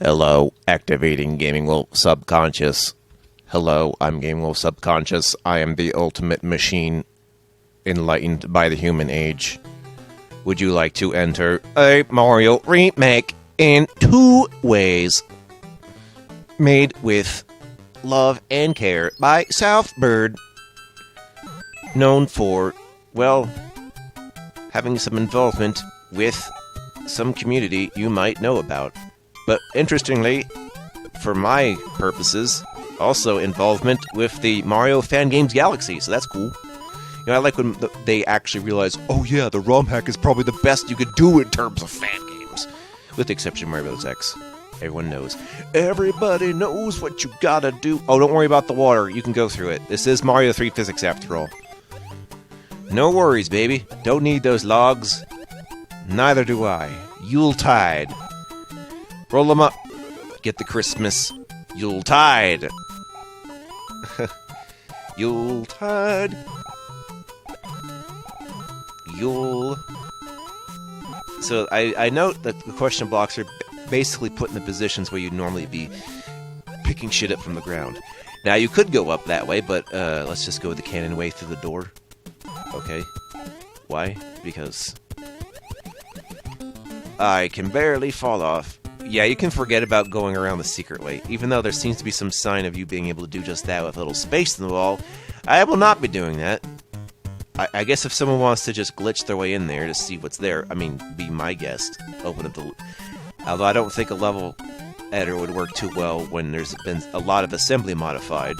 Hello, activating Gaming Wolf Subconscious. Hello, I'm Gaming Wolf Subconscious. I am the ultimate machine enlightened by the human age. Would you like to enter a Mario remake in 2 ways? Made with love and care by Southbird. Known for, well, having some involvement with some community you might know about. But interestingly, for my purposes, also involvement with the Mario Fan Games Galaxy, so that's cool. You know, I like when they actually realize, oh yeah, the ROM hack is probably the best you could do in terms of fan games. With the exception of Mario Bros. X. Everyone knows. Everybody knows what you gotta do. Oh, don't worry about the water. You can go through it. This is Mario 3 physics after all. No worries, baby. Don't need those logs. Neither do I. Yuletide. Roll them up. Get the Christmas. Yuletide. Yuletide. Yule. So I note that the question blocks are basically put in the positions where you'd normally be picking shit up from the ground. Now, you could go up that way, but let's just go the cannon way through the door. Okay. Why? Because I can barely fall off. Yeah, you can forget about going around the secret way. Even though there seems to be some sign of you being able to do just that with a little space in the wall, I will not be doing that. I guess if someone wants to just glitch their way in there to see what's there, I mean, be my guest. Open up the... Although I don't think a level editor would work too well when there's been a lot of assembly modified.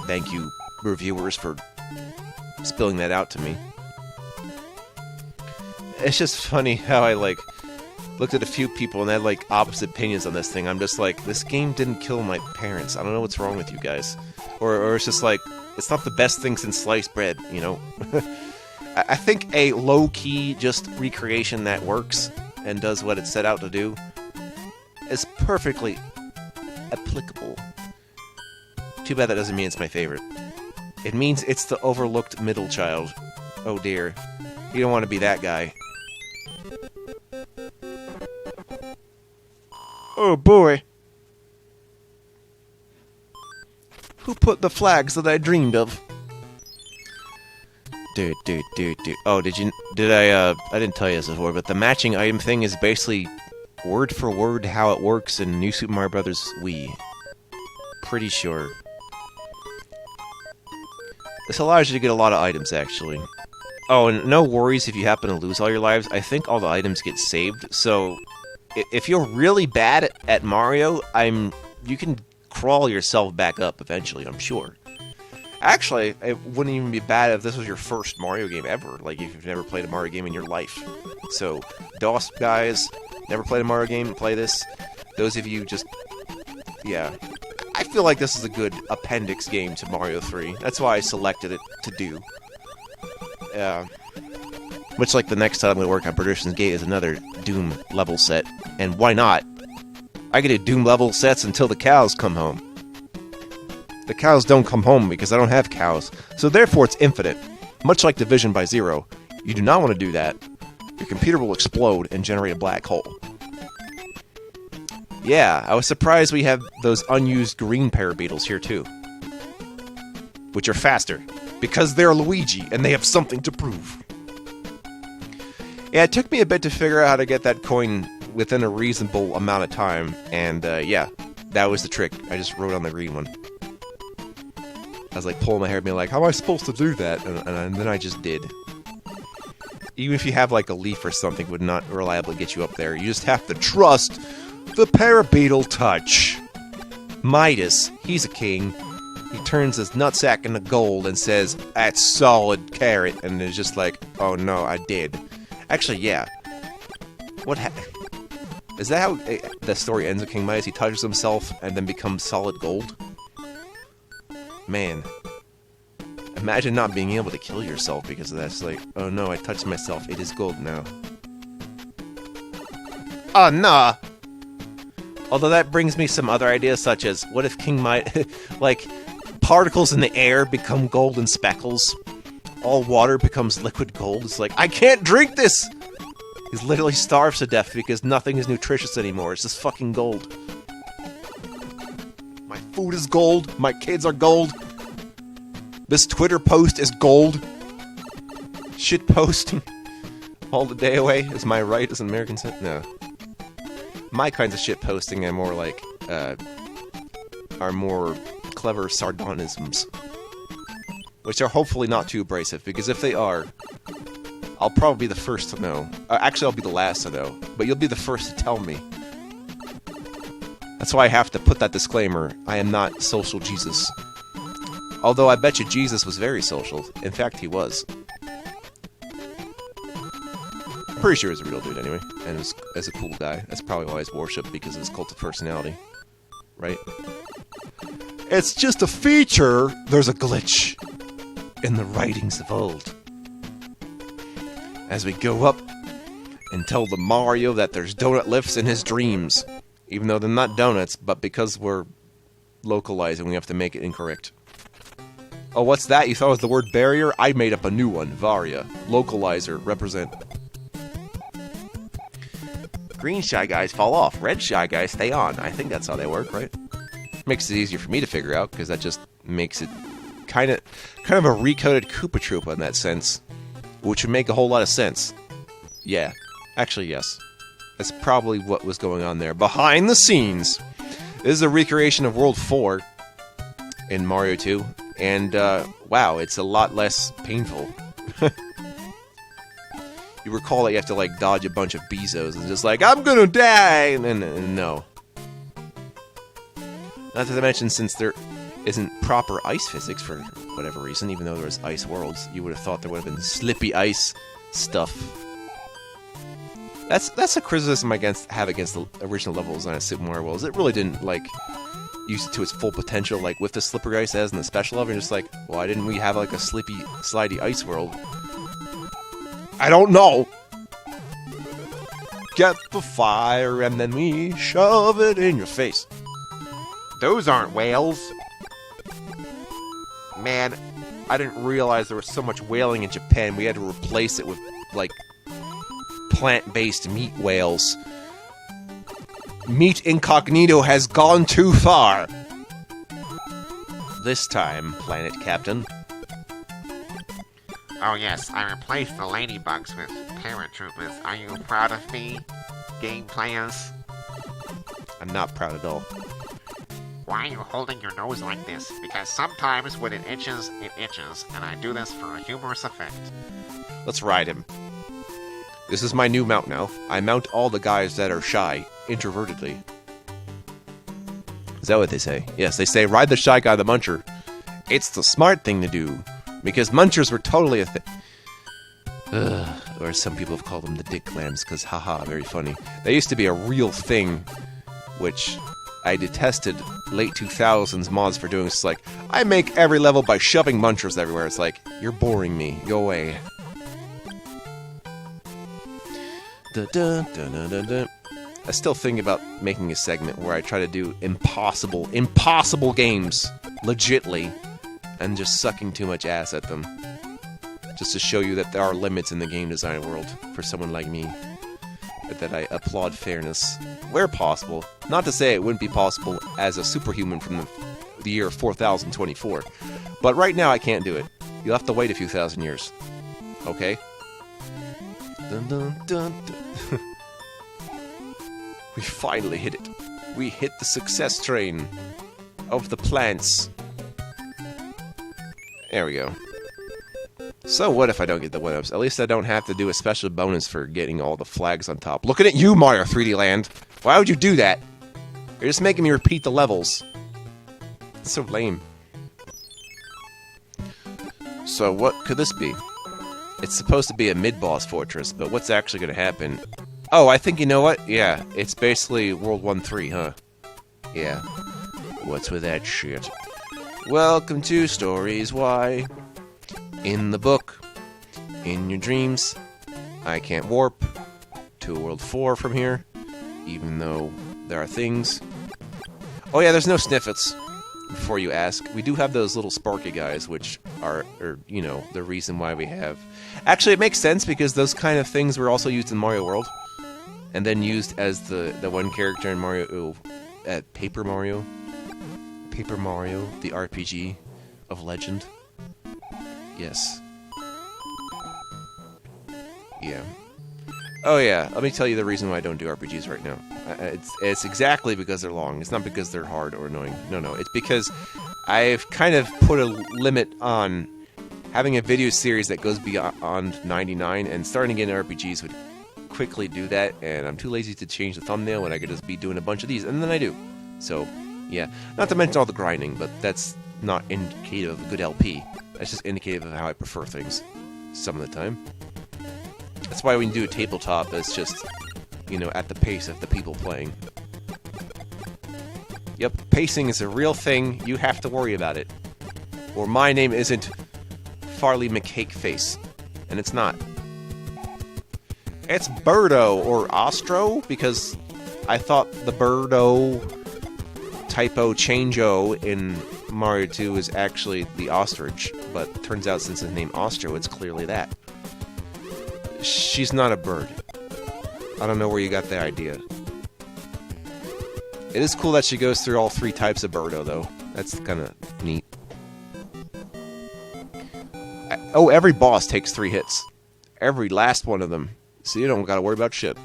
Thank you, reviewers, for spilling that out to me. It's just funny how I, looked at a few people and they had, opposite opinions on this thing. I'm just like, this game didn't kill my parents. I don't know what's wrong with you guys. Or it's just like, it's not the best thing since sliced bread, you know? I think a low-key just recreation that works and does what it set out to do is perfectly applicable. Too bad that doesn't mean it's my favorite. It means it's the overlooked middle child. Oh dear. You don't want to be that guy. Oh boy. Who put the flags that I dreamed of? Dude. Oh, I didn't tell you this before, but the matching item thing is basically word for word how it works in New Super Mario Bros. Wii. Pretty sure. This allows you to get a lot of items, actually. Oh, and no worries if you happen to lose all your lives. I think all the items get saved, so if you're really bad at Mario, you can crawl yourself back up eventually, I'm sure. Actually, it wouldn't even be bad if this was your first Mario game ever, like if you've never played a Mario game in your life. So, DOS guys, never played a Mario game, play this. Those of you just... yeah. I feel like this is a good appendix game to Mario 3. That's why I selected it to do. Much like the next time we work on Perdition's Gate is another Doom level set. And why not? I get to Doom level sets until the cows come home. The cows don't come home because I don't have cows. So therefore it's infinite. Much like Division by Zero. You do not want to do that. Your computer will explode and generate a black hole. Yeah, I was surprised we have those unused green parabeetles here too. Which are faster. Because they're Luigi and they have something to prove. Yeah, it took me a bit to figure out how to get that coin within a reasonable amount of time, and yeah, that was the trick. I just wrote on the green one. I was pulling my hair being like, how am I supposed to do that? And then I just did. Even if you have a leaf or something, it would not reliably get you up there. You just have to trust the parabeetle touch. Midas, he's a king. He turns his nutsack into gold and says, that's solid carrot, and it's just like, oh no, I did. Actually, yeah. Is that how the story ends with King Midas? He touches himself and then becomes solid gold? Man. Imagine not being able to kill yourself because of that. It's like, oh no, I touched myself. It is gold now. Oh, nah! Although that brings me some other ideas, such as, what if King Midas... particles in the air become golden speckles? All water becomes liquid gold? It's like, I can't drink this! He's literally starves to death because nothing is nutritious anymore. It's just fucking gold. food is gold. My kids are gold. This Twitter post is gold. Shit posting all the day away. Is my right as an American citizen? No. My kinds of shit posting are more like, are more clever sardonisms. Which are hopefully not too abrasive, because if they are, I'll probably be the first to know. Actually, I'll be the last to know, but you'll be the first to tell me. That's why I have to put that disclaimer. I am not social Jesus. Although I bet you Jesus was very social. In fact, he was. I'm pretty sure he was a real dude anyway, and was a cool guy. That's probably why he's worshipped, because of his cult of personality. Right? It's just a feature. There's a glitch in the writings of old. As we go up and tell the Mario that there's donut lifts in his dreams. Even though they're not donuts, but because we're localizing, we have to make it incorrect. Oh, what's that? You thought it was the word barrier? I made up a new one. Varia. Localizer. Represent. Green Shy Guys fall off. Red Shy Guys stay on. I think that's how they work, right? Makes it easier for me to figure out, because that just makes it kind of a recoded Koopa Troopa in that sense, which would make a whole lot of sense. Yeah, actually yes, that's probably what was going on there behind the scenes. This is a recreation of World 4 in Mario 2, and wow, it's a lot less painful. You recall that you have to like dodge a bunch of Bezos and just like, I'm gonna die, and no. Not to mention, since there isn't proper ice physics for whatever reason, even though there was ice worlds, you would have thought there would have been slippy ice stuff. That's a criticism I have against the original level design of Super Mario World. It really didn't like use it to its full potential, like with the slippery ice as in the special level. You're just like, why didn't we have like a slippy, slidey ice world? I don't know. Get the fire and then we shove it in your face. Those aren't whales. Man, I didn't realize there was so much whaling in Japan. We had to replace it with, like, plant-based meat whales. Meat Incognito has gone too far. This time, Planet Captain. Oh yes, I replaced the ladybugs with paratroopers. Are you proud of me, game players? I'm not proud at all. Why are you holding your nose like this? Because sometimes when it itches, and I do this for a humorous effect. Let's ride him. This is my new mount now. I mount all the guys that are shy, introvertedly. Is that what they say? Yes, they say, ride the shy guy, the muncher. It's the smart thing to do, because munchers were totally a thing. Or some people have called them the dick clams, because haha, very funny. They used to be a real thing, which I detested late 2000s mods for doing. It's like, I make every level by shoving munchers everywhere. It's like, you're boring me. Go away. I still think about making a segment where I try to do impossible games, legitly, and just sucking too much ass at them. Just to show you that there are limits in the game design world for someone like me. That I applaud fairness where possible. Not to say it wouldn't be possible as a superhuman from the year 4024. But right now I can't do it. You'll have to wait a few thousand years. Okay? Dun, dun, dun, dun. We finally hit it. We hit the success train of the plants. There we go. So what if I don't get the 1-ups? At least I don't have to do a special bonus for getting all the flags on top. Looking at you, Mario 3D Land! Why would you do that? You're just making me repeat the levels. It's so lame. So what could this be? It's supposed to be a mid-boss fortress, but what's actually going to happen? Oh, I think you know what? Yeah, it's basically World 1-3, huh? Yeah. What's with that shit? Welcome to Stories Why. In the book, in your dreams, I can't warp to World 4 from here, even though there are things. Oh yeah, there's no Sniffets, before you ask. We do have those little sparky guys, which are you know, the reason why we have... Actually, it makes sense, because those kind of things were also used in Mario World, and then used as the one character in Mario... Paper Mario? Paper Mario, the RPG of legend. Yes. Yeah. Oh yeah, let me tell you the reason why I don't do RPGs right now. It's exactly because they're long. It's not because they're hard or annoying. No, it's because I've kind of put a limit on having a video series that goes beyond 99, and starting to get into RPGs would quickly do that, and I'm too lazy to change the thumbnail when I could just be doing a bunch of these, and then I do. So, yeah. Not to mention all the grinding, but that's not indicative of a good LP. That's just indicative of how I prefer things some of the time. That's why when you do a tabletop, it's just, you know, at the pace of the people playing. Yep, pacing is a real thing. You have to worry about it. Or my name isn't Farley McCakeface. And it's not. It's Birdo, or Ostro, because I thought the Birdo typo change-o in Mario 2 is actually the ostrich, but turns out since his name Ostro, it's clearly that. She's not a bird. I don't know where you got the idea. It is cool that she goes through all three types of Birdo, though. That's kind of neat. Oh, every boss takes 3 hits. Every last one of them. So you don't gotta worry about shit.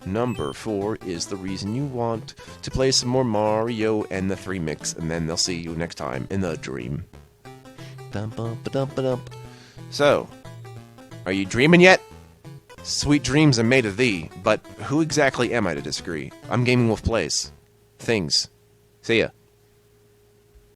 Number 4 is the reason you want to play some more Mario and the 3 mix, and then they'll see you next time in the dream. So, are you dreaming yet? Sweet dreams are made of thee, but who exactly am I to disagree? I'm Gaming Wolf Plays. Things. See ya.